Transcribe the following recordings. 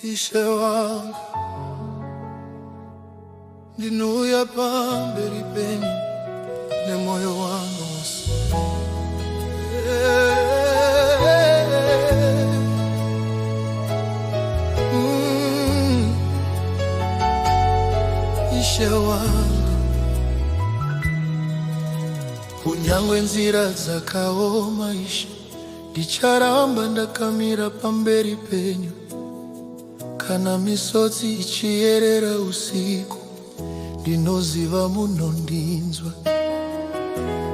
Ishe wangu ndinuya pamberi penyu ne moyo wangu wose. Ishe wangu unyangwe nzira zakaoma. Ishe ndicharamba ndakamira pamberi penyu, kana misodzi ichiyerera usiku ndinoziva munondinzwa.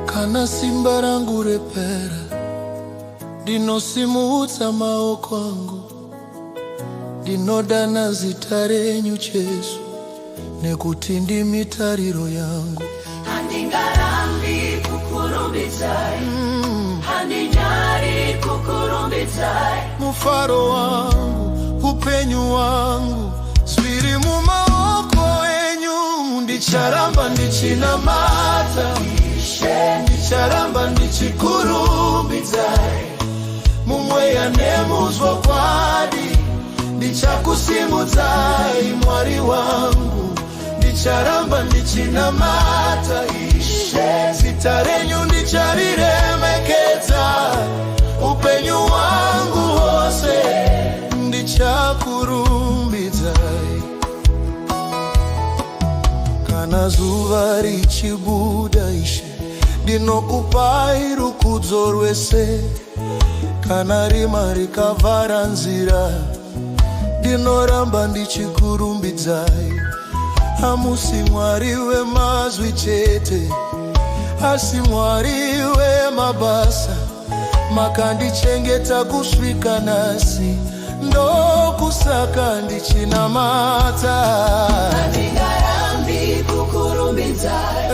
Kana simba rangu repera ndinosimudza maoko angu, ndinodana zita renyu Jesu, nekuti ndimi tariro yangu. Handingarambi kukurumbidzai, handinyari kukurumbidzai. Mufaro wangu, upenyu wangu zviri mumaoko enyu. Ndicharamba ndichinamata, ndicharamba ndichikurumbidzai. Mumweya nemuzvokwadi ndichakusimudzai Mwari wangu. Ndicharamba ndichinamata Ishe, zita renyu ndichariremekedza. Upenyu wangu wose ndichakurumbidzai. Kana zuva richibuda Ishe, ndinokupai rukudzo rwese. Kana rima rikavhara nzira, ndinoramba ndichikurumbidzai. Hamusi Mwari wemazwi chete, asi Mwari wemabasa. Makandichengeta kusvika nhasi, ndokusaka ndichinamata. Handingarambi kukurumbidzai,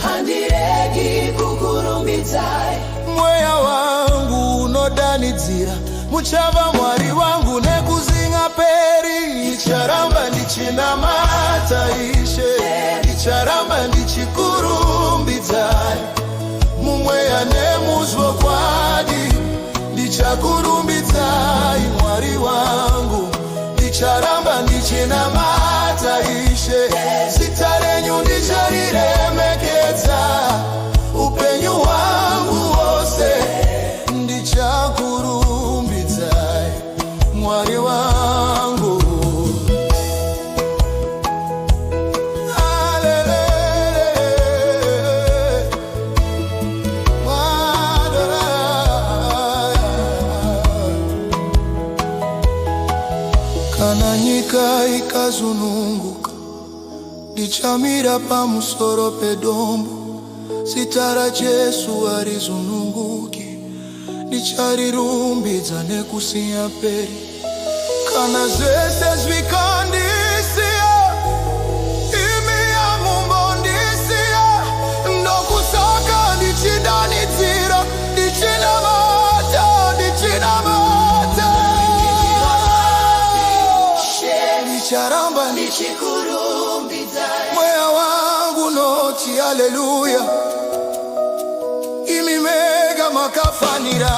handiregi kukurumbidzai. Mweya wangu unodanidzira, muchava Mwari wangu nekuzingaperi. Ndicharamba ndichinamata Ishe, ndicharamba ndichikurumbidzai. Mumweya nemuzvokwadi ndichakurumbidzai Mwari wangu. Ndicharamba ndichinamata Ishe, zita renyu ndichariremekedza. Upenyu wangu wose ndichakurumbidzai Mwari wangu. Kana nyika ikazununguka, ndichamira pamusoro pedombo. Zita ra Jesu harizununguki, ndicharirumbidza nekusiya peri. Kana zvese zvikandisiya, imi hamumbondisiya. Ndokusaka ndichidanidzira, ndichinamata, ndichinamata. Ndicharamba ndichikurumbidzai. Mweya wangu noti haleluya. Imi mega makafanira.